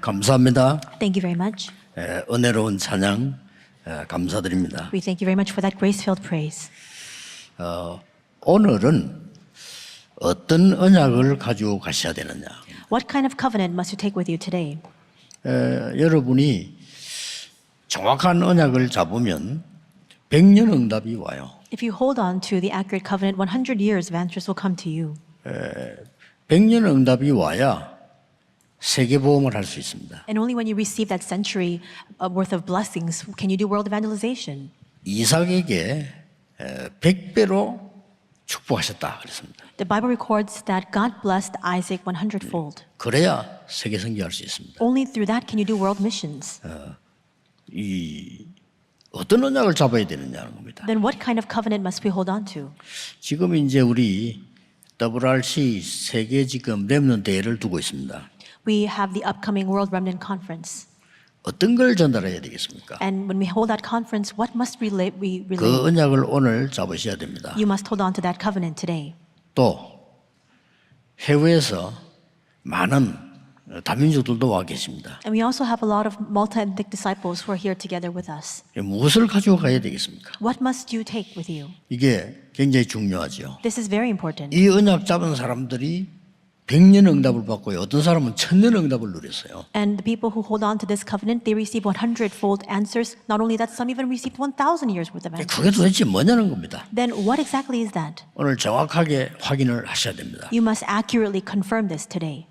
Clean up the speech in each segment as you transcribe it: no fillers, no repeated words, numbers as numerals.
감사합니다. Thank you very much. 은혜로운 찬양 감사드립니다. We thank you very much for that grace-filled praise. 오늘은 어떤 언약을 가지고 가셔야 되느냐. What kind of covenant must you take with you today? 여러분이 정확한 언약을 잡으면 100년 응답이 와요. If you hold on to the accurate covenant, 100 years of answers will come to you. 100년 응답이 와야 세계보험을 할 수 있습니다. And only when you receive that century worth of blessings can you do world evangelization. 이삭에게 100배로 축복하셨다 그랬습니다. The Bible records that God blessed Isaac 100-fold. 그래야 세계 선교할 수 있습니다. Only through that can you do world missions. 어떤 언약을 잡아야 되느냐는 겁니다. Then what kind of covenant must we hold on to? 지금 이제 우리 WRC 세계 지금 렘넌트 대회를 두고 있습니다. We have the upcoming World Remnant Conference. 어떤 걸 전달해야 되겠습니까? And when we hold that conference, what must we relay? 그 언약을 오늘 잡으셔야 됩니다. You must hold on to that covenant today. 또 해외에서 많은 다민족들도 와 계십니다. And we also have a lot of multi-ethnic disciples who are here together with us. 무엇을 가지고 가야 되겠습니까? What must you take with you? 이게 굉장히 중요하죠. This is very important. 이 언약 잡은 사람들이 100년 응답을 받고요. 어떤 사람은 1000년 응답을 누렸어요. And the people who hold on to this covenant, they receive 100-fold answers. Not only that, some even received 1,000 years worth of answers. 그게 도대체 뭐냐는 겁니다. Then what exactly is that? 오늘 정확하게 확인을 하셔야 됩니다. You must accurately confirm this today.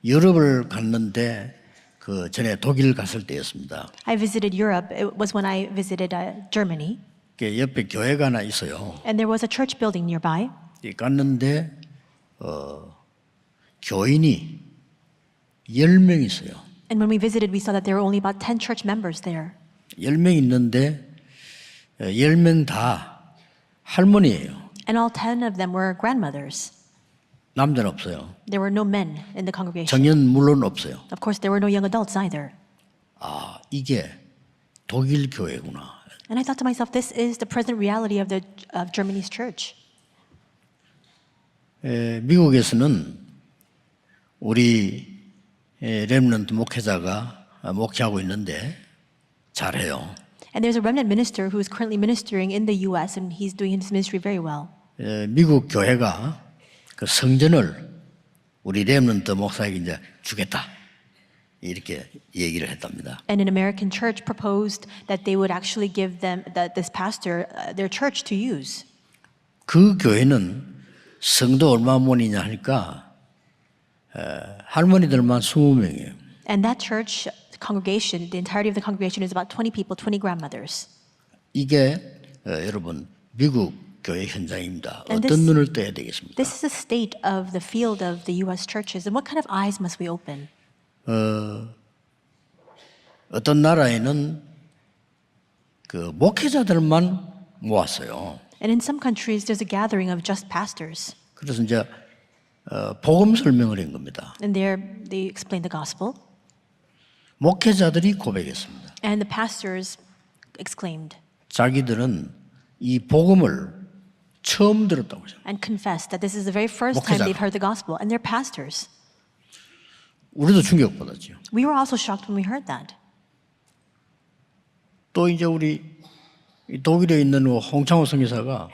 유럽을 갔는데 그 전에 독일 갔을 때였습니다. I visited Europe. It was when I visited Germany. 그 옆에 교회가 하나 있어요. And there was a church building nearby. 갔는데 교인이 10명 있어요. And when we visited, we saw that there were only about 10 church members there. 10명 있는데 10명 다 할머니예요. And all 10 of them were grandmothers. 남자는 없어요. There were no men in the congregation. 청년 물론 없어요. Of course, there were no young adults either. 아, 이게 독일 교회구나. And I thought to myself, this is the present reality of Germany's church. 미국에서는 우리 렘넌트 목회자가 목회하고 있는데 잘해요. And there's a remnant minister who is currently ministering in the U.S. and he's doing his ministry very well. 미국 교회가 그 성전을 우리 렘넌트 목사에게 이제 주겠다 이렇게 얘기를 했답니다. And an American church proposed that they would actually give them this pastor their church to use. 그 교회는 성도 얼마 모이냐 하니까 할머니들만 20명이에요. And that church congregation, the entirety of the congregation is about 20 people, 20 grandmothers. 이게 여러분 미국 교회 현장입니다. And 어떤 눈을 떠야 되겠습니까? This is the state of the field of the U.S. churches. And what kind of eyes must we open? 어떤 나라에는 그 목회자들만 모았어요. And in some countries, there's a gathering of just pastors. 그래서 이제 복음 설명을 한 겁니다. And there they explain the gospel. 목회자들이 고백했습니다. And the pastors exclaimed 자기들은 이 복음을 처음 들었다고 하죠. and confessed that this is the very first time they've heard the gospel. And they're pastors. 우리도 충격받았죠. We were also shocked when we heard that. 또 이제 우리 독일에 있는 홍창호 선교사가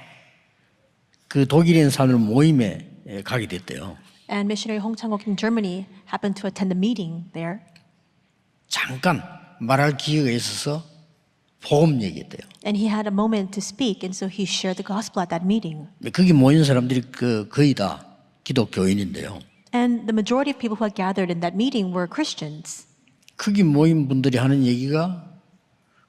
그 독일에 있는 사람들 모임에 가게 됐대요. And missionary Hong Chang-ok in Germany happened to attend the meeting there. 잠깐 말할 기회가 있어서 복음 얘기했대요. And he had a moment to speak, and so he shared the gospel at that meeting. 거기 모인 사람들이 거의 다 기독교인인데요. And the majority of people who had gathered in that meeting were Christians. 거기 모인 분들이 하는 얘기가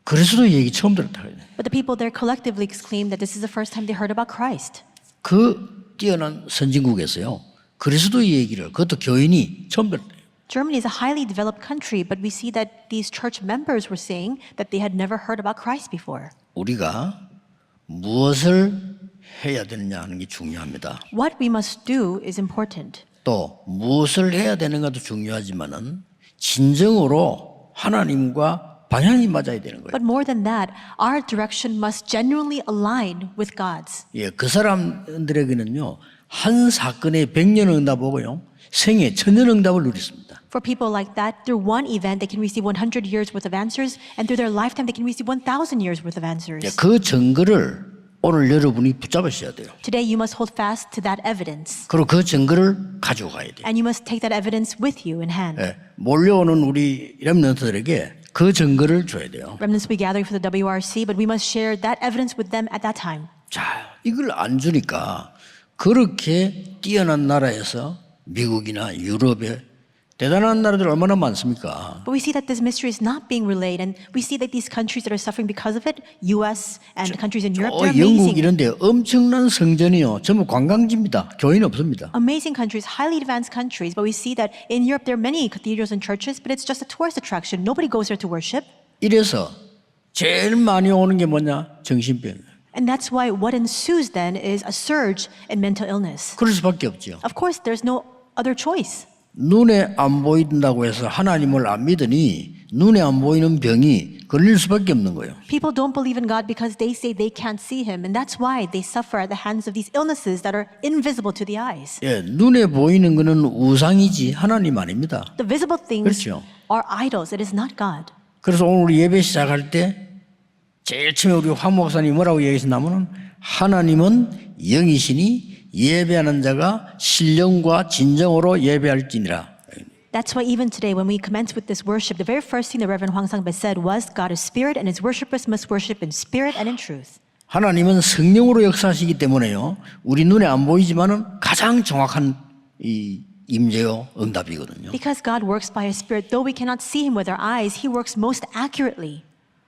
그리스도 얘기 처음 들었다 그래요. But the people there collectively exclaimed that this is the first time they heard about Christ. 그 뛰어난 선진국에서요. 그리스도의 얘기를 그것도 교인이 처음 들었대요. Germany is a highly developed country, but we see that these church members were saying that they had never heard about Christ before. 우리가 무엇을 해야 되느냐 하는 게 중요합니다. What we must do is important. 또 무엇을 해야 되는가도 중요하지만은 진정으로 하나님과 방향이 맞아야 되는 거예요. But more than that, our direction must genuinely align with God's. 예, 그 사람들에게는요 한 사건에 100년 응답 오고요 생애 1000년 응답을 누렸습니다. For people like that, through one event, they can receive 100 years worth of answers, and through their lifetime, they can receive 1,000 years worth of answers. 그 증거를 오늘 여러분이 붙잡으셔야 돼요. Today, you must hold fast to that evidence, 그리고 그 증거를 가지고 가야 돼요. and you must take that evidence with you in hand. 예, 몰려오는 우리 렘넌트들에게 그 증거를 줘야 돼요. Remnants will be gathering for the WRC, but we must share that evidence with them at that time. 자, 이걸 안 주니까 그렇게 뛰어난 나라에서 미국이나 유럽에 대단한 나라들 얼마나 많습니까? But we see that this mystery is not being relayed, and we see that these countries that are suffering because of it, U.S. and countries in Europe, they're 영국 amazing. 이런 데 엄청난 성전이요. 전부 관광지입니다. 교회는 없습니다. Amazing countries, highly advanced countries, but we see that in Europe there are many cathedrals and churches, but it's just a tourist attraction. Nobody goes there to worship. 이래서 제일 많이 오는 게 뭐냐? 정신병. And that's why what ensues then is a surge in mental illness. 그럴 수밖에 없죠. Of course, there's no other choice. 눈에 안 보인다고 해서 하나님을 안 믿으니 눈에 안 보이는 병이 걸릴 수밖에 없는 거예요. People don't believe in God because they say they can't see Him, and that's why they suffer at the hands of these illnesses that are invisible to the eyes. 예, 눈에 보이는 거는 우상이지 하나님 아닙니다. The visible things 그렇죠. are idols. It is not God. 그래서 오늘 우리 예배 시작할 때 제일 처음에 우리 황 목사님이 뭐라고 얘기했냐면은 하나님은 영이시니 예배하는 자가 신령과 진정으로 예배할지니라. That's why even today, when we commence with this worship, the very first thing the Reverend Hwang Sang-bae said was, God is spirit, and His worshipers must worship in spirit and in truth. 하나님은 성령으로 역사하시기 때문에요. 우리 눈에 안 보이지만은 가장 정확한 이 임재요 응답이거든요. Because God works by His Spirit, though we cannot see Him with our eyes, He works most accurately.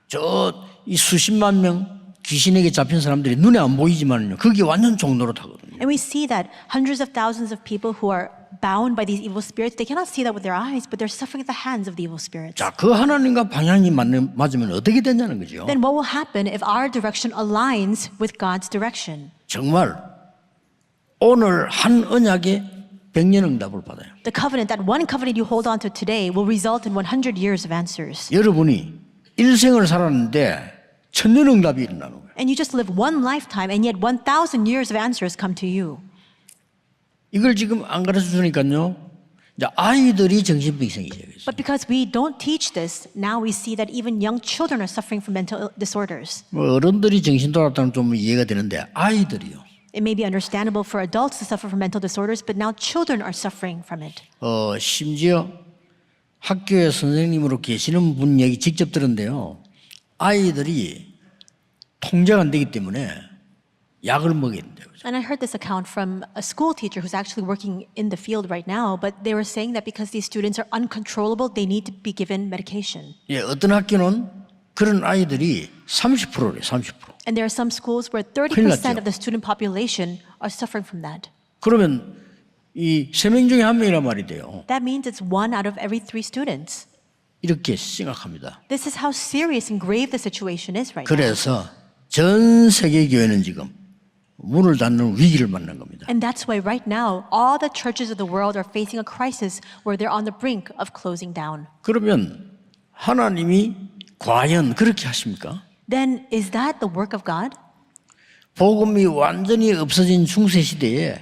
저 이 수십만 명 귀신에게 잡힌 사람들이 눈에 안 보이지만요. 그게 완전 종노릇하거든요. And we see that hundreds of thousands of people who are bound by these evil spirits, they cannot see that with their eyes, but they're suffering at the hands of the evil spirits. 자, 그 하나님과 방향이 맞으면 어떻게 되냐는 거죠. Then what will happen if our direction aligns with God's direction? 정말 오늘 한 언약에 100년 응답을 받아요. The covenant, that one covenant you hold on to today, will result in 100 years of answers. 여러분이 일생을 살았는데 천년 응답이 일어나는 거예요. And you just live one lifetime, and yet 1,000 years of answers come to you. 이걸 지금 안 가르쳐 주니까요. 이제 아이들이 정신병이 생기죠. But because we don't teach this, now we see that even young children are suffering from mental disorders. 뭐 어른들이 정신 돌아왔다면 좀 이해가 되는데 아이들이요. It may be understandable for adults to suffer from mental disorders, but now children are suffering from it. 심지어 학교에 선생님으로 계시는 분 얘기 직접 들었는데요. 아이들이 통제가 안 되기 때문에 약을 먹여야 된대요. And I heard this account from a school teacher who's actually working in the field right now, but they were saying that because these students are uncontrollable, they need to be given medication. 예, 어떤 학교는 그런 아이들이 30%래, 30%. And there are some schools where 큰일 30% 났죠. of the student population are suffering from that. 그러면 이 3명 중에 1명이란 말이 돼요. That means it's 1 out of every 3 students. 이렇게 심각합니다. This is how serious and grave the situation is right now. 그래서 전 세계 교회는 지금 문을 닫는 위기를 맞는 겁니다. And that's why right now, all the churches of the world are facing a crisis where they're on the brink of closing down. 그러면 하나님이 과연 그렇게 하십니까? Then is that the work of God? 복음이 완전히 없어진 중세 시대에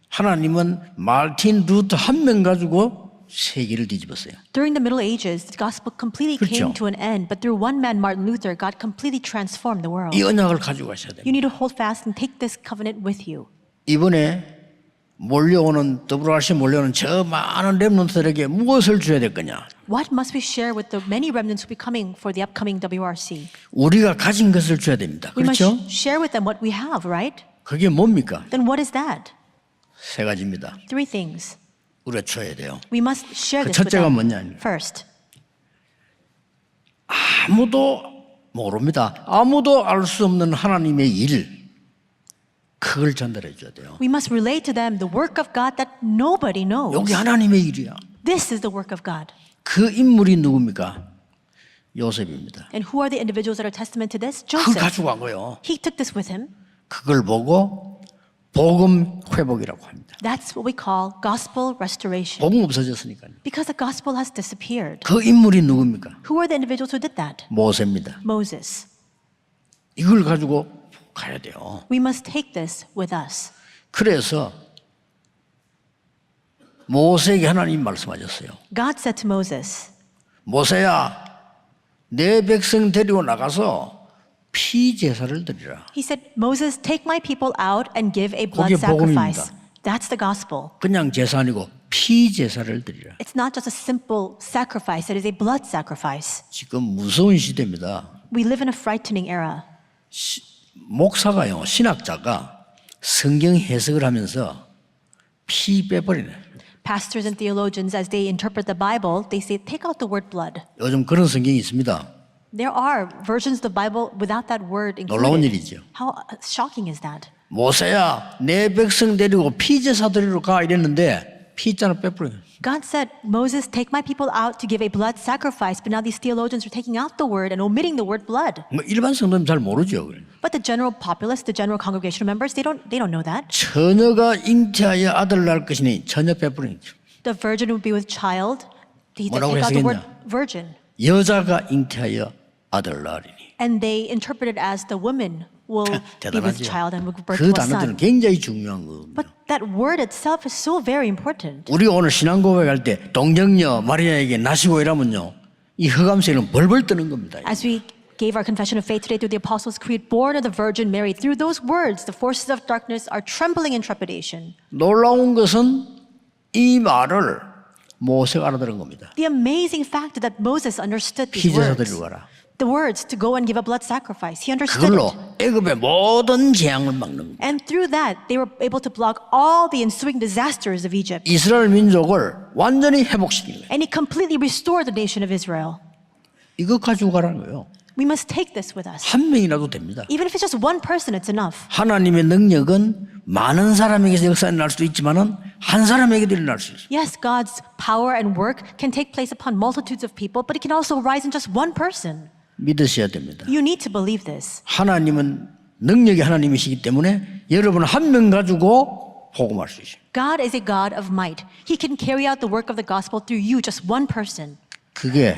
하나님은 마틴 루터 한 명 가지고 세계를 뒤집었어요. During the Middle Ages, the gospel completely 그렇죠. came to an end, but through one man, Martin Luther, God completely transformed the world. 이 언약을 가지고 가셔야 돼요. You need to hold fast and take this covenant with you. 이번에 몰려오는 WRC 몰려오는 저 많은 렘넌트들에게 무엇을 줘야 될 거냐? What must we share with the many remnants who will be coming for the upcoming WRC? 우리가 가진 것을 줘야 됩니다. We must 그렇죠? share with them what we have, right? 그게 뭡니까? Then what is that? 3가지입니다. 3 things. 우리가 줘야 돼요. We must share 그 this with 첫째가 them. 뭐냐? First, 아무도 모릅니다. 아무도 알 수 없는 하나님의 일, 그걸 전달해 줘야 돼요. we must relate to them the work of God that nobody knows. 여기 하나님의 일이야. This is the work of God. 그 인물이 누굽니까? 요셉입니다. And who are the individuals that are testament to this? 그걸 Joseph. 가지고 간 거예요. He took this with him. 그걸 보고 복음 회복이라고 합니다. That's what we call gospel restoration. 복음 없어졌으니까요. Because the gospel has disappeared. 그 인물이 누굽니까? Who are the individuals who did that? 모세입니다. Moses. 이걸 가지고 가야 돼요. We must take this with us. 그래서 모세에게 하나님 말씀하셨어요. God said to Moses, 모세야, 내 백성 데리고 나가서 피 제사를 드리라. He said, Moses, take my people out and give a blood 그게 sacrifice. 복음입니다. That's the gospel. 그냥 제사 아니고 피 제사를 드리라. It's not just a simple sacrifice, it is a blood sacrifice. 지금 무서운 시대입니다. We live in a frightening era. 목사가요, 신학자가 성경 해석을 하면서 피 빼버리네. Pastors and theologians, as they interpret the Bible, they say, take out the word blood. 요즘 그런 성경이 있습니다. There are versions of the Bible without that word 놀라운 included. 일이죠. How shocking is that? 모세야, 내 백성 데리고 피 제사 드리러 가 이랬는데 피자를 빼버려요. God said, Moses, take my people out to give a blood sacrifice, but now these theologians are taking out the word and omitting the word blood. 뭐 일반 성도는 잘 모르죠. But the general populace, the general congregational members, they don't know that. 처녀가 잉태하여 아들을 낳을 것이니 처녀 빼버리는 거죠. The virgin would be with child. They take 뭐라고 out the word 해석했냐? virgin. 여자가 잉태하여 아들을 낳으리니. And they interpret it as the woman will be with 대단하죠. child and will give birth 그 to a 단어들은 son. 굉장히 중요한 거거든요. But that word itself is so very important. 우리가 오늘 신앙 고백할 때 동정녀 마리아에게 나시고 이러면요, 이 흑암세는 벌벌 뜨는 겁니다. As we gave our confession of faith today through the Apostles' Creed, born of the Virgin Mary, through those words, the forces of darkness are trembling in trepidation. 놀라운 것은 이 말을 모세가 알아들은 겁니다. The amazing fact is that Moses understood these 피 제사 words. 드리러 가라. The words to go and give a blood sacrifice. He understood 그걸로 it. 애굽의 모든 재앙을 막는 겁니다. And through that, they were able to block all the ensuing disasters of Egypt. 이스라엘 민족을 완전히 회복시키는 거예요. And he completely restored the nation of Israel. 이거 가지고 가라는 거예요. We must take this with us. 한 명이라도 됩니다. Even if it's just one person, it's enough. 하나님의 능력은 많은 사람에게서 역사가 날 수도 있지만은 한 사람에게도 일어날 수 있어요. Yes, God's power and work can take place upon multitudes of people, but it can also rise in just one person. 믿으셔야 됩니다. You need to believe this. 하나님은 능력의 하나님이시기 때문에 여러분 한 명 가지고 복음할 수 있어요. God is a God of might. He can carry out the work of the gospel through you, just one person. 그게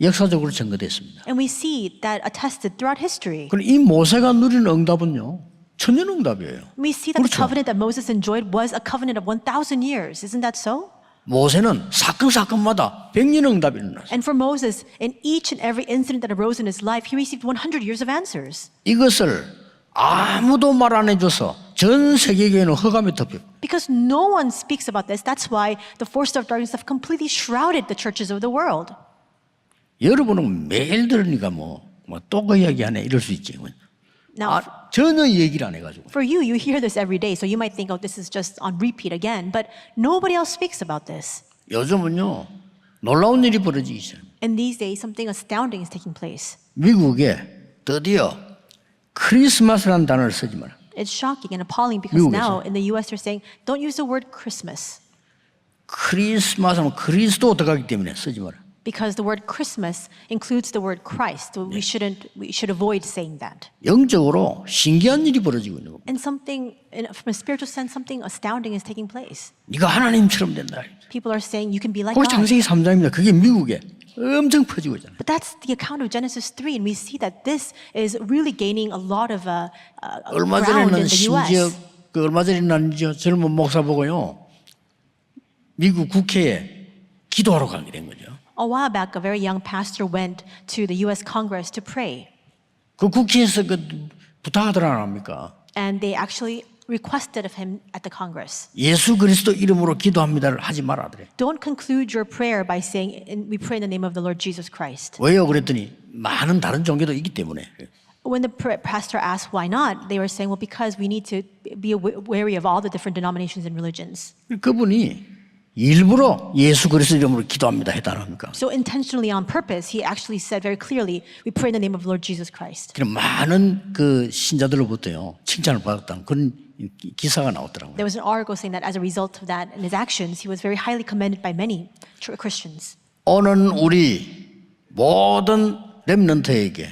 역사적으로 증거됐습니다. And we see that attested throughout history. 그럼 이 모세가 누리는 응답은요, 천년응답이에요. We see that the 그렇죠. covenant that Moses enjoyed was a covenant of 1,000 years. Isn't that so? 모세는 사건마다 100년 응답이 일어났어요. And for Moses, in each and every incident that arose in his life, he received 100 years of answers. 이것을 아무도 말 안 해줘서 전 세계교회는 흑암에 덮여. Because no one speaks about this, that's why the forces of darkness have completely shrouded the churches of the world. 여러분은 매일 들으니까 또 그 이야기 하네 이럴 수 있지. Now, 전혀 얘기를 안 해가지고. for you, you hear this every day, so you might think, oh, this is just on repeat again, but nobody else speaks about this. 요즘은요, 놀라운 일이 벌어지기 시작해요. And these days, something astounding is taking place. 미국에 드디어 크리스마스라는 단어를 쓰지 마라. It's shocking and appalling because 미국에서. now in the US they're saying, don't use the word Christmas. 크리스마스는 그리스도 들어가기 때문에 쓰지 마라. Because the word Christmas includes the word Christ. So we should avoid saying that. 영적으로 신기한 일이 벌어지고 있는 겁니다. And something, from a spiritual sense, something astounding is taking place. 네가 하나님처럼 된다. People are saying you can be like 그게 God. 창세기 3장입니다. 그게 미국에 엄청 퍼지고 있잖아요. But that's the account of Genesis 3, and we see that this is really gaining a lot of 얼마 ground 전에는 in the 심지어 US. 얼마 전에는 젊은 목사 보고요, 미국 국회에 기도하러 가게 된 거죠. A while back, a very young pastor went to the US Congress to pray, 그 국회에서 부탁하더라 안 합니까? and they actually requested of him at the Congress. 예수 그리스도 이름으로 기도합니다를 하지 말아더래. Don't conclude your prayer by saying, we pray in the name of the Lord Jesus Christ. 왜요? 그랬더니 많은 다른 종교도 있기 때문에. When the pastor asked why not, they were saying, well, because we need to be wary of all the different denominations and religions. 그분이 일부러 예수 그리스도 이름으로 기도합니다 했다 안 합니까? So intentionally, on purpose, he actually said very clearly, we pray in the name of the Lord Jesus Christ. 그럼 많은 그 신자들로부터요 칭찬을 받았다는 그런 기사가 나왔더라고요. There was an article saying that as a result of that and his actions, he was very highly commended by many Christians. 오는 우리 모든 렘넌트에게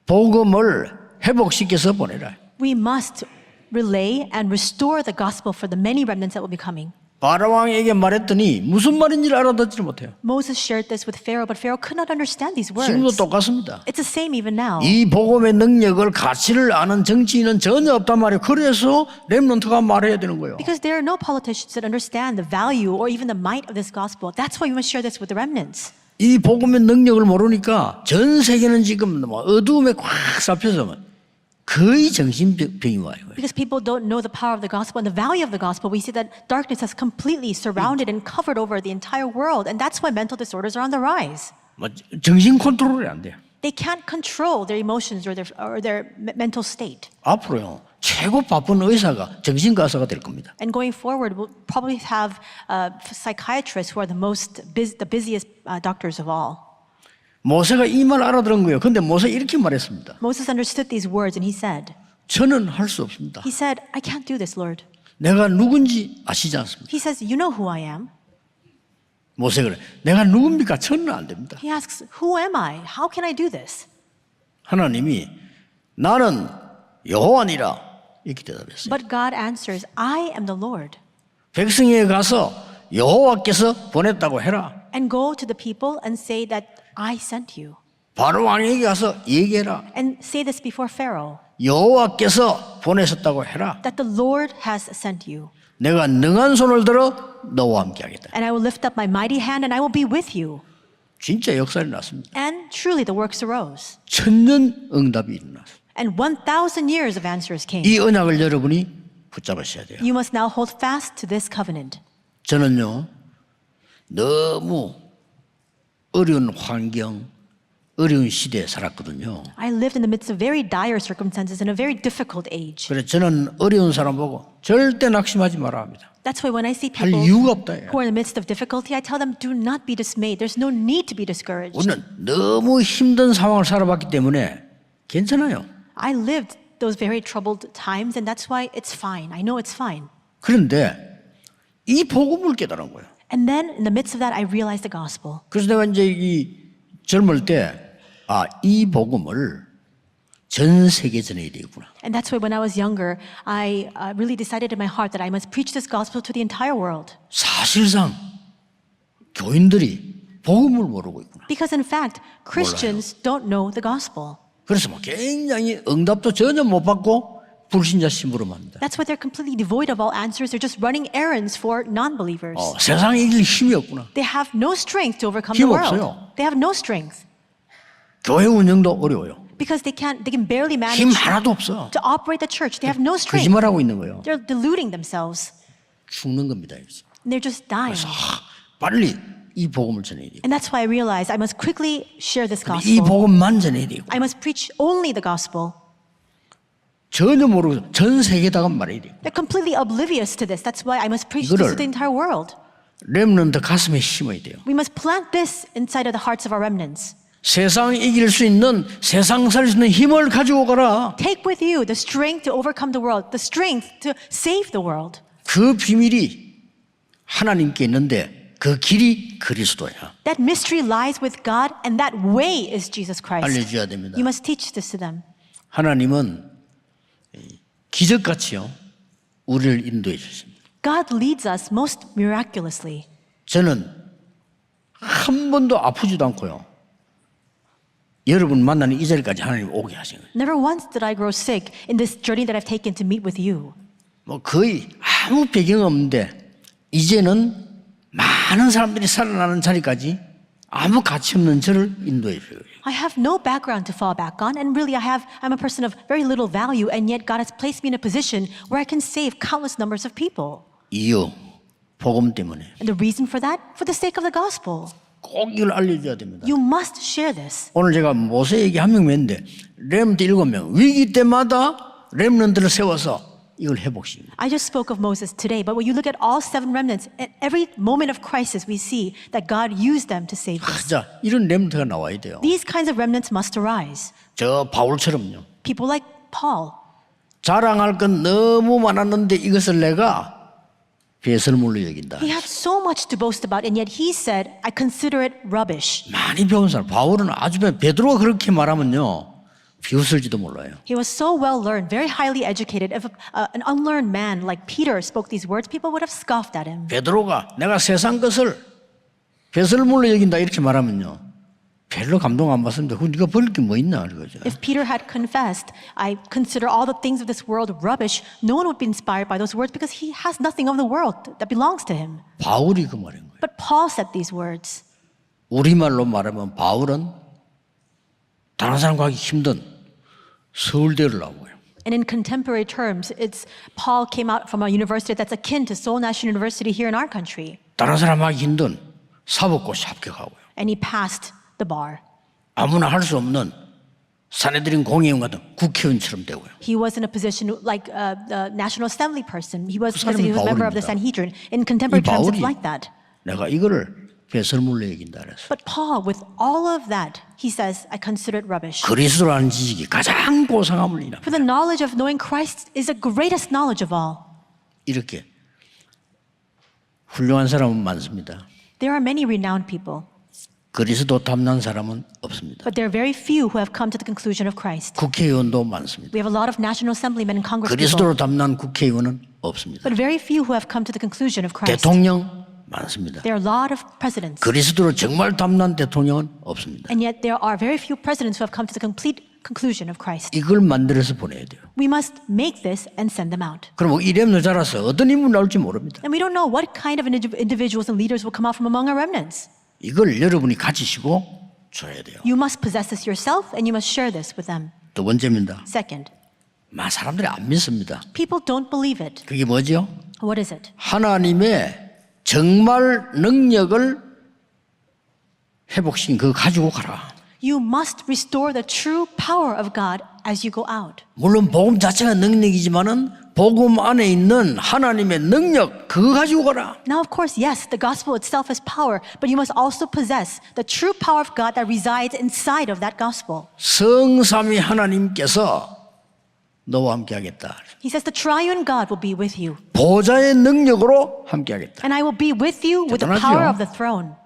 복음을 회복시켜서 보내라. We must relay and restore the gospel for the many remnants that will be coming. 바로왕에게 말했더니 무슨 말인지를 알아듣지 못해요. Moses shared this with Pharaoh, but Pharaoh could not understand these 지금도 words. 똑같습니다. It's the same even now. 이 복음의 능력을 가치를 아는 정치인은 전혀 없단 말이에요. 그래서 렘넌트가 말해야 되는 거예요. Because there are no politicians that understand the value or even the might of this gospel. That's why we must share this with the remnants. 이 복음의 능력을 모르니까 전 세계는 지금 뭐 어두움에 꽉 잡혀서 거의 정신병이 와요. Because people don't know the power of the gospel and the value of the gospel, we see that darkness has completely surrounded and covered over the entire world. And that's why mental disorders are on the rise. 뭐 정신 컨트롤이 안 돼요. They can't control their emotions or their mental state. 앞으로요 최고 바쁜 의사가 정신과 의사가 될 겁니다. And going forward, we'll probably have psychiatrists who are the busiest doctors of all. 모세가 이 말 알아들은 거예요. 근데 모세 이렇게 말했습니다. Moses understood these words and he said, 저는 할 수 없습니다. he said, I can't do this, Lord. 내가 누군지 아시지 않습니까? He says, you know who I am. 모세가 그래. 내가 누굽니까? 저는 안 됩니다. He asks, who am I? How can I do this? 하나님이 나는 여호와니라 이렇게 대답했어요. But God answers, I am the Lord. 백성에게 가서 여호와께서 보냈다고 해라. And go to the people and say that I sent you. 바로 왕에게 가서 얘기해라. And say this before Pharaoh, 여호와께서 보내셨다고 해라. that the Lord has sent you. 내가 능한 손을 들어 너와 함께하겠다. And I will lift up my mighty hand and I will be with you. 진짜 역사가 일어났습니다. And truly the works arose. 천년 응답이 일어났어요. And 1,000 years of answers came. 이 언약을 여러분이 붙잡으셔야 돼요. You must now hold fast to this covenant. 저는요 너무 어려운 환경, 어려운 시대에 살았거든요. I lived in the midst of very dire circumstances in a very difficult age. 그래서 저는 어려운 사람 보고 절대 낙심하지 말아 합니다. That's why when I see 할 people 이유가 없다. who are in the midst of difficulty, I tell them, do not be dismayed. There's no need to be discouraged. 우리는 너무 힘든 상황을 살아봤기 때문에 괜찮아요. I lived those very troubled times, and that's why it's fine. I know it's fine. 그런데 이 복음을 깨달은 거예요. And then in the midst of that, I realized the gospel. 그래서 내가 이제 이 젊을 때 이 복음을 전 세계 전해야 되겠구나. And that's why when I was younger, I really decided in my heart that I must preach this gospel to the entire world. 사실상 교인들이 복음을 모르고 있구나. Because in fact, Christians don't know the gospel. 그래서 뭐 굉장히 응답도 전혀 못 받고 불신자 심부름 합니다. That's why they're completely devoid of all answers. They're just running errands for non-believers. 세상에 이길 힘이 없구나. They have no strength to overcome the 힘 world. 없어요. They have no strength. 교회 운영도 어려워요. Because they can barely manage 힘 하나도 없어. to operate the church. They have no strength. 거짓말하고 있는 거예요. They're deluding themselves. 죽는 겁니다. 그래서 And they're just dying. 빨리 이 복음을 전해야 돼요. And that's why I realized I must quickly share this 이 gospel. 복음만 전해야 되고 I must preach only the gospel. 전혀 모르고 전 세계다가 말해야 돼요. They're completely oblivious to this. That's why I must preach this 이거를 to the entire world. 렘넌트 가슴에 심어야 돼요. We must plant this inside of the hearts of our remnants. 세상 이길 수 있는 세상 살 수 있는 힘을 가지고 가라. Take with you the strength to overcome the world, the strength to save the world. 그 비밀이 하나님께 있는데 그 길이 그리스도야. That mystery lies with God, and that way is Jesus Christ. 알려줘야 됩니다. You must teach this to them. 하나님은 기적같이요 우리를 인도해 주십니다. God leads us most miraculously. 저는 한 번도 아프지도 않고요. 여러분 만나는 이 자리까지 하나님 오게 하신 거예요. Never once did I grow sick in this journey that I've taken to meet with you. 뭐 거의 아무 배경 없는데 이제는 많은 사람들이 살아나는 자리까지 아무 가치 없는 저를 인도해 줘요. I have no background to fall back on, and really I'm a person of very little value, and yet God has placed me in a position where I can save countless numbers of people. 이유 복음 때문에 And the reason for that? For the sake of the gospel. 꼭 이걸 알려줘야 됩니다. You must share this. 오늘 제가 모세에게 한 명 맺는데 렘넌트 7명 위기 때마다 렘넌트를 세워서 이걸 회복시킵니다. I just spoke of Moses today, but when you look at all 7 remnants, at every moment of crisis, we see that God used them to save us. 자, 이런 렘넌트가 나와야 돼요. These kinds of remnants must arise. 저 바울처럼요. People like Paul. 자랑할 건 너무 많았는데 이것을 내가 배설물로 여긴다. He had so much to boast about, and yet he said, I consider it rubbish. 많이 배운 사람. 바울은 아주 베드로가 그렇게 말하면요. 비웃을지도 몰라요. He was so well learned, very highly educated. If an unlearned man like Peter spoke these words, people would have scoffed at him. 베드로가 내가 세상 것을 배설물로 여긴다 이렇게 말하면요. 별로 감동 안 받습니다. 그 네가 버릴 게 뭐 있나 그거죠. If Peter had confessed, I consider all the things of this world rubbish, no one would be inspired by those words because he has nothing of the world that belongs to him. 바울이 그 말인 거예요. But Paul said these words. 우리말로 말하면 바울은 다른 사람 가기 힘든 서울대를 나오고요. And in contemporary terms, it's Paul came out from a university that's akin to Seoul National University here in our country. 다른 사람 하기 힘든 사법고시 합격하고요. And he passed the bar. 아무나 할 수 없는 사내들인 공회의원 같은 국회의원처럼 되고요. He was in a position like the National Assembly person. He was 그 사람이 because he was a member of the 바울입니다. Sanhedrin. In contemporary 이 terms, 바울이 it's like that. 내가 이거를 배설물로 여긴다 그랬어. But Paul, with all of that, he says, I consider it rubbish. 그리스도라는 지식이 가장 고상함을 인합니다. For the knowledge of knowing Christ is the greatest knowledge of all. 이렇게 훌륭한 사람은 많습니다. There are many renowned people, 그리스도 탐난 사람은 없습니다. but there are very few who have come to the conclusion of Christ. 국회의원도 많습니다. We have a lot of National Assemblymen and congresspeople, 그리스도로 탐난 국회의원은 없습니다. but very few who have come to the conclusion of Christ. 대통령 많습니다. There are a lot of presidents, 그리스도로 정말 탐난 대통령은 없습니다. and yet there are very few presidents who have come to the complete conclusion of Christ. 이걸 만들어서 보내야 돼요. We must make this and send them out. 그럼 이 렘너 자라서 어떤 인물 나올지 모릅니다. And we don't know what kind of individuals and leaders will come out from among our remnants. 이걸 여러분이 가지시고 줘야 돼요. You must possess this yourself, and you must share this with them. 두 번째입니다. Second, 사람들이 안 믿습니다. people don't believe it. 그게 뭐죠? What is it? 하나님의 정말 능력을 회복시킨 그거 가지고 가라. You must restore the true power of God as you go out. 물론 복음 자체가 능력이지만은 복음 안에 있는 하나님의 능력 그거 가지고 가라. Now, of course, yes, the gospel itself has power, but you must also possess the true power of God that resides inside of that gospel. 성삼위 하나님께서 너와 함께하겠다. He says the triune God will be with you, 보좌의 능력으로 함께하겠다. and I will be with you with the 대단하죠? power of the throne.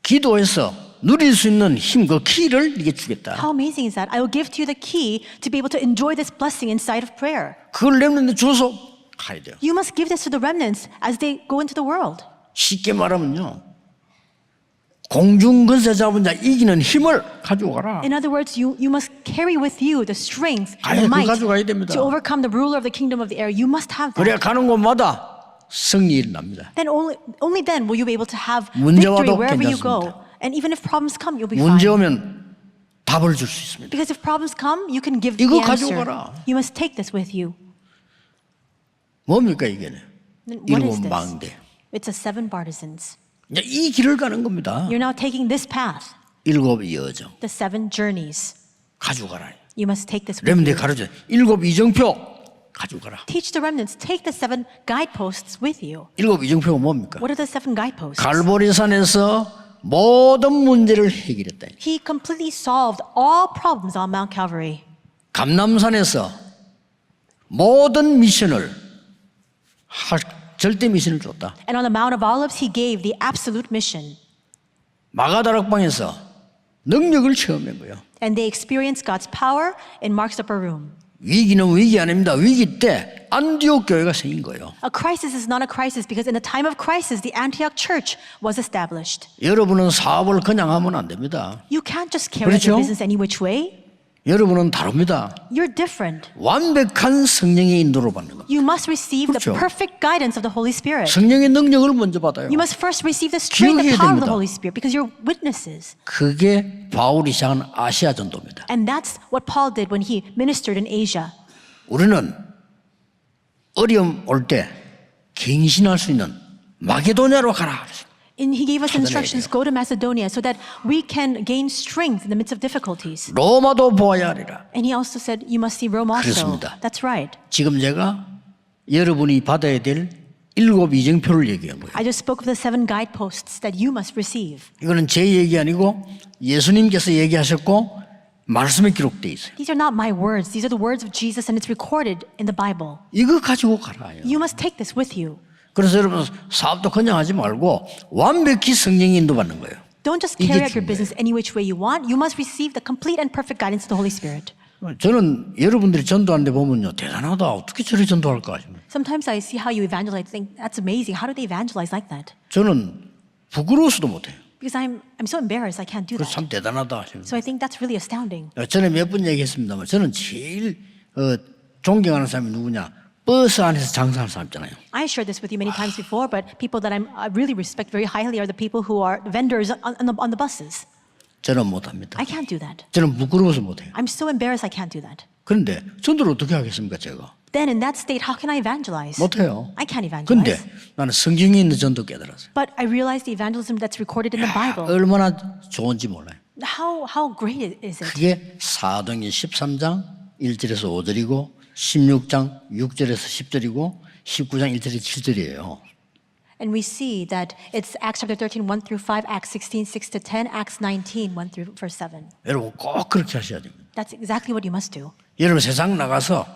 기도해서 누릴 수 있는 힘, 그 키를 네게 주겠다. How amazing is that? I will give to you the key to be able to enjoy this blessing inside of prayer. 그걸 렘넌트 줘서 가야 돼요. You must give this to the remnants as they go into the world. 쉽게 말하면요. 공중 근세 잡은 자 이기는 힘을 가지고 가라. In other words, you must carry with you the strength 아예 and the 그걸 might 가져가야 됩니다. to overcome the ruler of the kingdom of the air. You must have that. 그래야 가는 곳마다 승리 일어납니다. Then only then will you be able to have 문제 victory 와도 wherever you 괜찮습니다. go. And even if problems come, you'll be 문제 fine. 오면 답을 줄 수 있습니다. Because if problems come, you can give 이거 the answer. 가지고 가라. You must take this with you. 뭡니까 이게? Then what is 일곱 this? 망대. It's a seven partisans. 이제 이 길을 가는 겁니다. You're now taking this path, 일곱 여정 the seven journeys. 가지고 가라. You must take this with 렘넌트 you. 가르쳐 일곱 이정표 가지고 가라. Teach the remnants. Take the seven guideposts with you. 일곱 이정표가 뭡니까? What are the seven guideposts? 갈보리산에서 모든 문제를 해결했다. He completely solved all problems on Mount Calvary. 감남산에서 모든 미션을 절대 미션을 줬다. And on the Mount of Olives, he gave the absolute mission. 마가다락방에서 능력을 체험한 거예요. And they experienced God's power in Mark's upper room. 위기는 위기 아닙니다. 위기 때 안디옥 교회가 생긴 거예요. A crisis is not a crisis because in the time of crisis, the Antioch church was established. 여러분은 사업을 그냥 하면 안 됩니다. You can't just carry out 그렇죠? your business any which way. 여러분은 다릅니다. You're different. 완벽한 성령의 인도를 받는 겁니다. You must receive 그렇죠. the perfect guidance of the Holy Spirit. 성령의 능력을 먼저 받아요. You must first receive the strength 기억해야 and power of the 됩니다. Holy Spirit because you're witnesses. 그게 바울이 시작한 아시아 전도입니다. And that's what Paul did when he ministered in Asia. 우리는 어려움 올 때 갱신할 수 있는 마게도냐로 가라. And he gave us 찾아내야 instructions, 돼요. go to Macedonia so that we can gain strength in the midst of difficulties. 로마도 보아야 하리라. And he also said, you must see Rome also. 그렇습니다. That's right. 지금 제가 여러분이 받아야 될 일곱 이정표를 얘기한 거예요. I just spoke of the seven guideposts that you must receive. 이거는 제 얘기 아니고 예수님께서 얘기하셨고 말씀에 기록되어 있어요. These are not my words. These are the words of Jesus and it's recorded in the Bible. 이거 가지고 가라요. You must take this with you. 그래서 여러분 사업도 그냥 하지 말고 완벽히 성령의 인도받는 거예요. Don't just 이게 carry out your 중요해요. business any which way you want. You must receive the complete and perfect guidance of the Holy Spirit. 저는 여러분들이 전도하는데 보면요, 대단하다. 어떻게 저리 전도할까 싶어요. Sometimes I see how you evangelize. I think that's amazing. How do they evangelize like that? 저는 부끄러워서도 못해요. Because I'm so embarrassed. I can't do 그래서 that. 참 대단하다 싶어요. So I think that's really astounding. 전에 몇 번 얘기했습니다만 저는 제일 존경하는 사람이 누구냐? 버스 안에서 장사하는 사람 있잖아요. I shared this with you many times before, but people that I really respect very highly are the people who are vendors on the buses. 저는 못합니다. I can't do that. 저는 부끄러워서 못해요. I'm so embarrassed. I can't do that. 그런데 전도를 어떻게 하겠습니까, 제가? Then in that state, how can I evangelize? 못해요. I can't 근데 evangelize. 나는 성경에 있는 전도 깨달았어요. But I realized the evangelism that's recorded in the Bible. 얼마나 좋은지 몰라요. How great is it? 그게 사도행전 13장 1절에서 5절이고 16장 6절에서 10절이고 19장 1절에서 7절이에요. And we see that it's Acts chapter 13, 1 through 5, Acts 16, 6 to 10, Acts 19, 1 through verse 7. 여러분 꼭 그렇게 하셔야 됩니다. That's exactly what you must do. 여러분 세상 나가서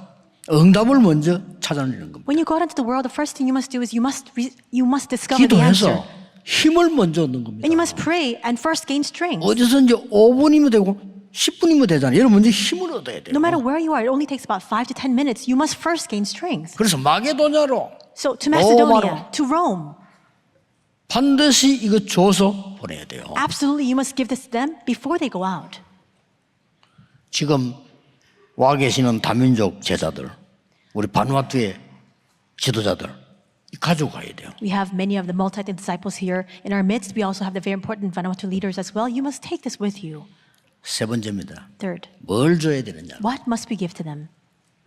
응답을 먼저 찾아내는 겁니다. When you go out into the world, the first thing you must do is you must discover the answer. 기도해서 힘을 먼저 얻는 겁니다. And you must pray and first gain strength. 어디서든지 5분이면 되고 10분이면 되잖아요. 여러분 먼저 힘을 얻어야 돼요. No matter where you are, it only takes about 5 to 10 minutes. You must first gain strength. 그래서 마게도냐로 So to Macedonia, 로마로 to Rome, 반드시 이거 줘서 보내야 돼요. absolutely you must give this to them before they go out. 지금 와 계시는 다민족 제자들, 우리 바누아투의 지도자들 가지고 가야 돼요. We have many of the multi-ethnic disciples here in our midst. We also have the very important Vanuatu leaders as well. You must take this with you. 세 번째입니다. Third, 뭘 줘야 되느냐? what must we give to them?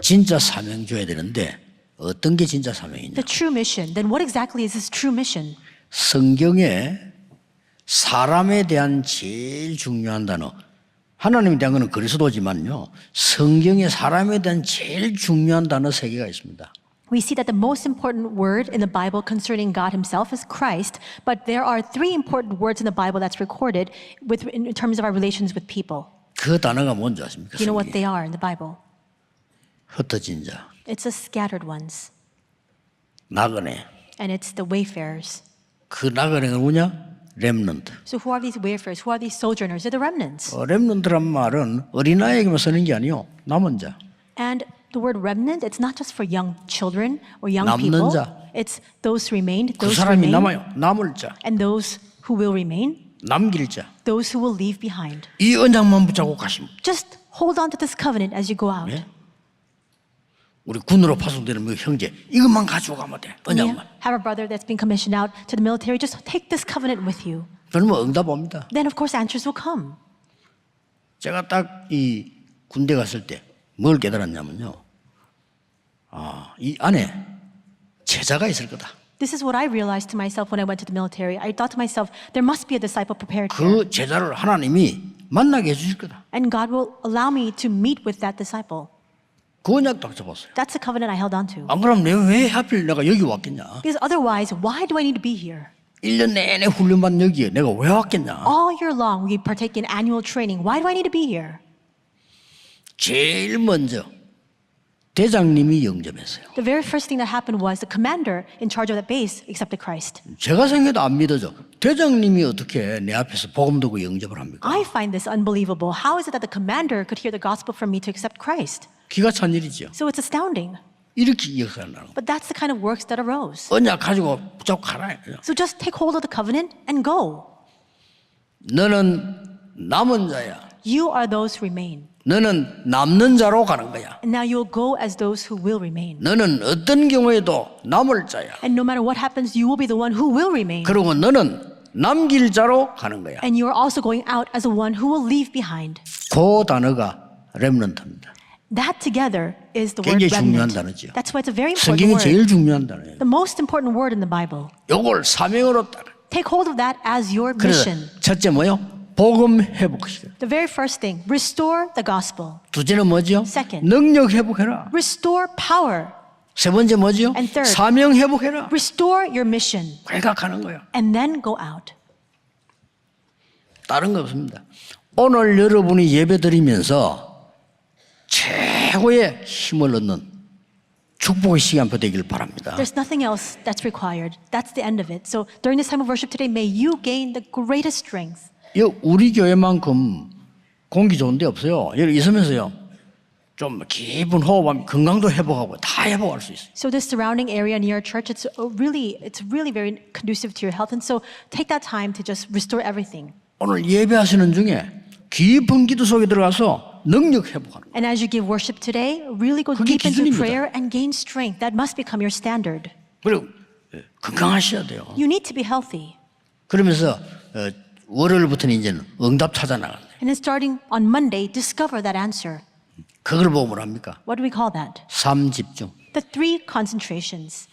진짜 사명 줘야 되는데 어떤 게 진짜 사명이냐? The true mission. Then what exactly is this true mission? 성경에 사람에 대한 제일 중요한 단어, 하나님에 대한 것은 그리스도지만요, 성경에 사람에 대한 제일 중요한 단어 세 개가 있습니다. We see that the most important word in the Bible concerning God himself is Christ, but there are 3 important words in the Bible that's recorded in terms of our relations with people. 그 단어가 뭔지 아십니까? Do you know what 성경에? they are in the Bible? 흩어진 자, It's the scattered ones, 나그네. and it's the wayfarers. 그 나그네가 누구냐? 렘넌트. So who are these wayfarers? Who are these sojourners? They're the remnants. 렘넌트란 말은 어린아이에게만 쓰는 게 아니요, 남은 자. And the word remnant, it's not just for young children or young 남는 people. 자. It's those who remained, 그 those who 사람이 remain, 남아요. 남을 자, and those who will remain, 남길 자. those who will leave behind. 이 언약만 붙잡고 가시면 Just hold on to this covenant as you go out. 예? 우리 군으로 파송되는 그 형제 이것만 가지고 가면 돼. When you 언약만. have a brother that's been commissioned out to the military, just take this covenant with you. 그러면 응답 옵니다. Then, of course, answers will come. 제가 딱 이 군대 갔을 때 뭘 깨달았냐면요. 이 안에 제자가 있을 거다. This is what I realized to myself when I went to the military. I thought to myself, there must be a disciple prepared here. 그 제자를 하나님이 만나게 해주실 거다. And God will allow me to meet with that disciple. 그 언약도 잡았어요. That's the covenant I held on to. 안 그러면 내가 왜 하필 내가 여기 왔겠냐. Because otherwise, why do I need to be here? 1년 내내 훈련받는 여기에 내가 왜 왔겠냐. All year long, we partake in annual training. Why do I need to be here? 제일 먼저 대장님이 영접했어요. The very first thing that happened was the commander in charge of that base accepted Christ. 제가 생각해도 안 믿어져. 대장님이 어떻게 내 앞에서 복음 듣고 영접을 합니까? I find this unbelievable. How is it that the commander could hear the gospel from me to accept Christ? 기가 찬 일이죠. So it's astounding. 이렇게 역사를 나는 But that's the kind of works that arose. 언약 가지고 붙잡고 가라. So just take hold of the covenant and go. 너는 남은 자야. You are those who remain. 너는 남는 자로 가는 거야. And now you'll go as those who will remain. 너는 어떤 경우에도 남을 자야. And no matter what happens, you will be the one who will remain. 그리고 너는 남길 자로 가는 거야. And you are also going out as the one who will leave behind. 그 단어가 렘넌트입니다. That together is the word 굉장히 중요한 remnant. 단어죠. That's why it's a very 성경에 important 제일 word. 중요한 단어예요. The most important word in the Bible. 요걸 사명으로 따라. Take hold of that as your 그래서 mission. 첫째 뭐요? 복음 회복시켜. The very first thing, restore the gospel. 두째는 뭐죠? Second. 능력 회복해라. Restore power. 세 번째 뭐죠? And third. 사명 회복해라. Restore your mission. 회각하는 거야. And then go out. 다른 거 없습니다. 오늘 여러분이 예배 드리면서 최고의 힘을 얻는 축복의 시간 되길 바랍니다. There's nothing else that's required. That's the end of it. So during this time of worship today, may you gain the greatest strength. 우리 교회만큼 공기 좋은 데 없어요. 여기 있으면서요. 좀 깊은 호흡하면 건강도 회복하고 다 회복할 수 있어요. So this surrounding area near our church, it's really very conducive to your health. And so take that time to just restore everything. 오늘 예배하시는 중에 깊은 기도 속에 들어가서 능력 회복하는 거예요. And as you give worship today, really go 그게 deep into 기준입니다. prayer and gain strength. That must become your standard. 그리고 건강하셔야 돼요. You need to be healthy. 그러면서 월요일부터는 이제는 응답 찾아 나간다. And then starting on Monday, discover that answer. 그걸 보고 뭐랍니까? What do we call that? 삶 집중. The 3 concentrations.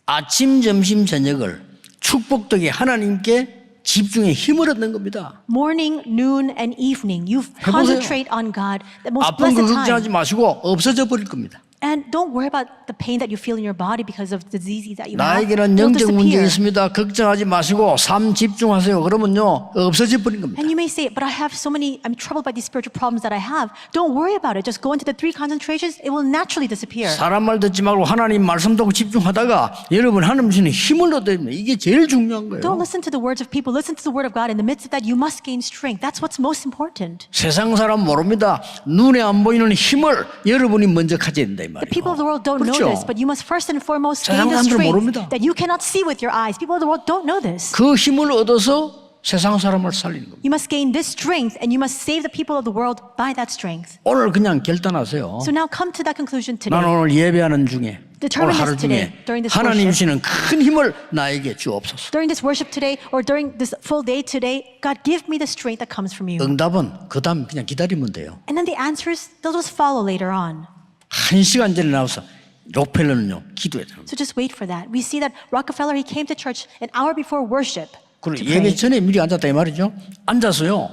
아침, 점심, 저녁을 축복 덕에 하나님께 집중의 힘을 얻는 겁니다. Morning, noon, and evening. You concentrate on God, the most 아픈 거 blessed 걱정하지 time. 마시고 없어져 버릴 겁니다. And don't worry about the pain that you feel in your body because of the disease that you have. 나에게는 It'll 영적 문제 disappear. 있습니다. 걱정하지 마시고 삶 집중하세요. 그러면요 없어져 버린 겁니다. And you may say, but I have I'm troubled by these spiritual problems that I have. Don't worry about it. Just go into the 3 concentrations. It will naturally disappear. 사람 말 듣지 말고 하나님 말씀 듣고 집중하다가 여러분 하나님 주시는 힘을 얻어야 됩니다. 이게 제일 중요한 거예요. Don't listen to the words of people. Listen to the word of God. In the midst of that, you must gain strength. That's what's most important. 세상 사람 모릅니다. 눈에 안 보이는 힘을 여러분이 먼저 가져야 된다 이 The people of the 말이에요. world don't know 그렇죠? this, but you must first and foremost gain 세상 the 사람들은 strength 모릅니다. that you cannot see with your eyes. People of the world don't know this. 그 힘을 얻어서 세상 사람을 살리는 겁니다. You must gain this strength, and you must save the people of the world by that strength. 오늘 그냥 결단하세요. So now come to that conclusion today. 나는 오늘 예배하는 중에 오늘 Determine 하루 this today, 중에 during this 하나님 worship. 주시는 큰 힘을 나에게 주옵소서. During this worship today, or during this full day today, God, give me the strength that comes from you. 응답은 그 다음 그냥 기다리면 돼요. And then the answers, they'll just follow later on. 1시간 전에 나와서 록펠러는요 기도해야 돼요. So just wait for that. We see that Rockefeller, he came to church an hour before worship 그리고 to 예배 pray. 전에 미리 앉았다 이 말이죠. 앉아서요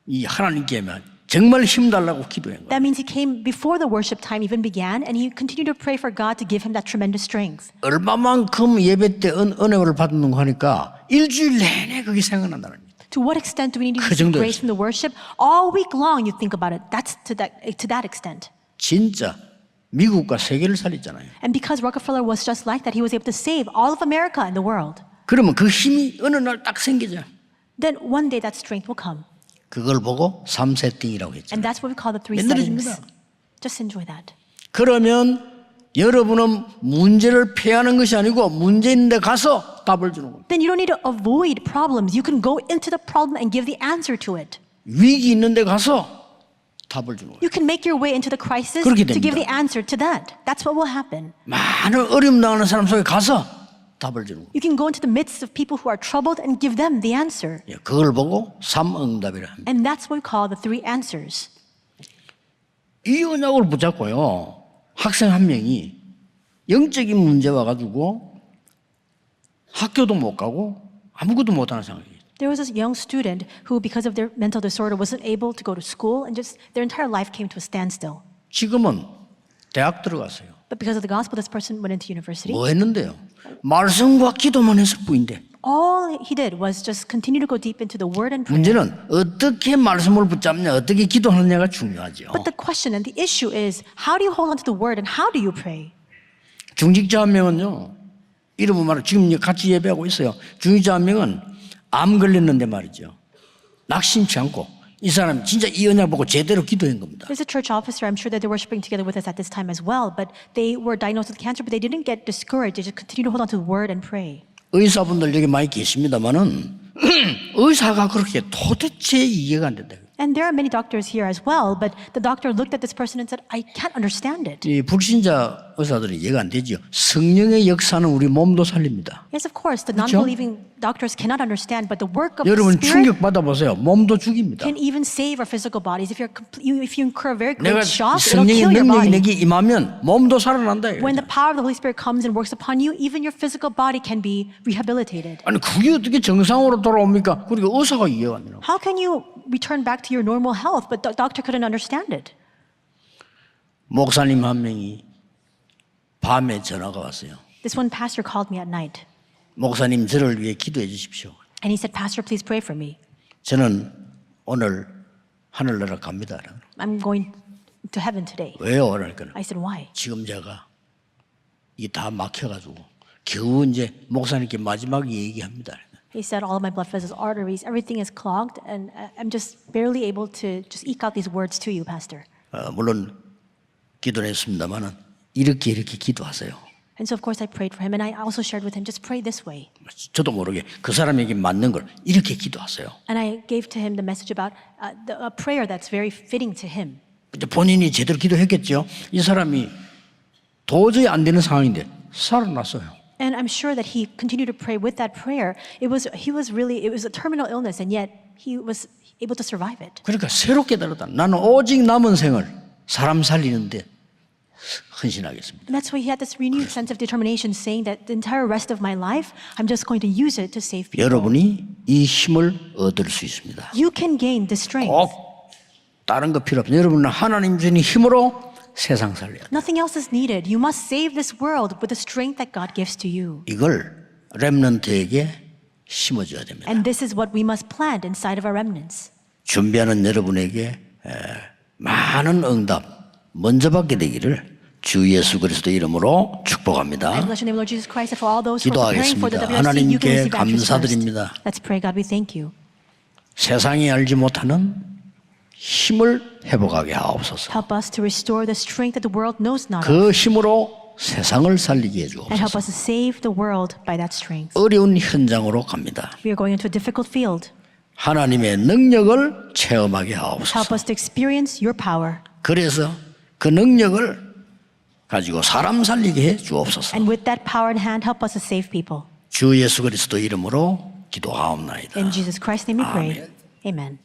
이 하나님께만 정말 힘 달라고 기도한 거예요. That means he came before the worship time even began, and he continued to pray for God to give him that tremendous strength. 얼마만큼 예배 때 은혜를 받는 거 하니까 일주일 내내 그게 생각난다는 거예요. To what extent do we need to 그 receive 정도였어요. grace from the worship? All week long, you think about it. That's to that extent. 진짜 미국과 세계를 살렸잖아요. And because Rockefeller was just like that, he was able to save all of America and the world. 그러면 그 힘이 어느 날 딱 생기죠. Then one day that strength will come. 그걸 보고 3세팅이라고 했죠. And that's what we call the 3 맨날 settings. 해줍니다. Just enjoy that. 그러면 여러분은 문제를 피하는 것이 아니고 문제 있는데 가서 답을 주는 겁니다. Then you don't need to avoid problems. You can go into the problem and give the answer to it. 위기 있는데 가서 답을 주는 거예요. You can make your way into the crisis 그렇게 to give 됩니다. the answer to that. That's what will happen. 많은 어려움 당하는 사람 속에 가서 답을 주는 거예요. You can go into the midst of people who are troubled and give them the answer. 예, 그걸 보고 삼응답이라 합니다. And that's what we call the 3 answers. 이 언약을 붙잡고요. 학생 한 명이 영적인 문제 와가지고 학교도 못 가고 아무것도 못하는 상황이에요. There was this young student who, because of their mental disorder, wasn't able to go to school, and just their entire life came to a standstill. 지금은 대학 들어갔어요. But because of the gospel, this person went into university. 뭐 했는데요? 말씀과 기도만 했을 뿐인데 All he did was just continue to go deep into the word and prayer. 문제는 어떻게 말씀을 붙잡냐, 어떻게 기도하느냐가 중요하죠. But the question and the issue is, how do you hold on to the word and how do you pray? 중직자 한 명은요, 이름은 말로 지금 같이 예배하고 있어요. 중직자 한 명은 암 걸렸는데 말이죠. 낙심치 않고 이 사람 진짜 이 언약 보고 제대로 기도한 겁니다. There's a church officer, I'm sure that they're worshiping together with us at this time as well, but they were diagnosed with cancer, but they didn't get discouraged. They just continued to hold on to the word and pray. 의사분들 여기 많이 계십니다만은 의사가 그렇게 도대체 이해가 안 된다. And there are many doctors here as well, but the doctor looked at this person and said, I can't understand it. 이 불신자 의사들이 이해가 안 되죠. 성령의 역사는 우리 몸도 살립니다. Yes, of course, the 그렇죠? non-believing doctors cannot understand, but the work of the 여러분 Spirit 충격 받아보세요. 몸도 죽입니다. can even save our physical bodies. If you incur a very 내가 great shock, it'll 성령의 kill your 능력이 body. 내게 임하면 몸도 살아난다. When the power of the Holy Spirit comes and works upon you, even your physical body can be rehabilitated. 아니 그게 어떻게 정상으로 돌아옵니까? 그리고 의사가 이해가 안 되나? How can you return back to your normal health, but the doctor couldn't understand it? 목사님 한 명이 밤에 전화가 왔어요. This one pastor called me at night, 목사님 저를 위해 기도해 주십시오. and he said, Pastor, please pray for me. 저는 오늘 하늘나라 갑니다. I'm going to heaven today. 왜요? 그러니까 I said, why? 지금 제가 이게 다 막혀가지고 겨우 이제 목사님께 마지막 얘기합니다. He said all of my blood vessels, arteries, everything is clogged, and I'm just barely able to just eke out these words to you, Pastor. 물론 기도는 했습니다만은 이렇게 기도하세요. And so, of course, I prayed for him, and I also shared with him, just pray this way. 저도 모르게 그 사람에게 맞는 걸 이렇게 기도하세요. And I gave to him the message about a prayer that's very fitting to him. 이제 본인이 제대로 기도했겠죠. 이 사람이 도저히 안 되는 상황인데 살아났어요. And I'm sure that he continued to pray with that prayer. It was a terminal illness, and yet he was able to survive it. 그러니까 새롭게 깨달았다. 나는 오직 남은 생을 사람 살리는데 헌신하겠습니다. And that's why he had this renewed sense of determination, saying that the entire rest of my life, I'm just going to use it to save people. 여러분이 이 힘을 얻을 수 있습니다. You can gain the strength. 꼭 다른 거 필요 없어요. 여러분은 하나님 주신 힘으로 세상 살려야 돼요. Nothing else is needed. You must save this world with the strength that God gives to you. 이걸 렘넌트에게 심어줘야 됩니다. And this is what we must plant inside of our remnants. 준비하는 여러분에게 많은 응답 먼저 받게 되기를 주 예수 그리스도 이름으로 I 축복합니다. bless your name, Lord Jesus Christ, and for all those who are preparing for the 기도하겠습니다. WRC, you can 하나님께 receive answers first. 감사드립니다. Let's pray, God, we thank you. 세상이 알지 못하는 힘을 회복하게 하옵소서. Help us to restore the strength that the world knows not of, 그 힘으로 세상을 살리게 and help 해주옵소서. us to save the world by that strength. 어려운 현장으로 갑니다. We are going into a difficult field. 하나님의 능력을 체험하게 Help 하옵소서. us to experience your power. 그래서 그 능력을 가지고 사람 살리게 해 주옵소서. And with that power in hand, help us to save people. 주 예수 그리스도 이름으로 기도하옵나이다. In Jesus Christ's name we pray. Amen.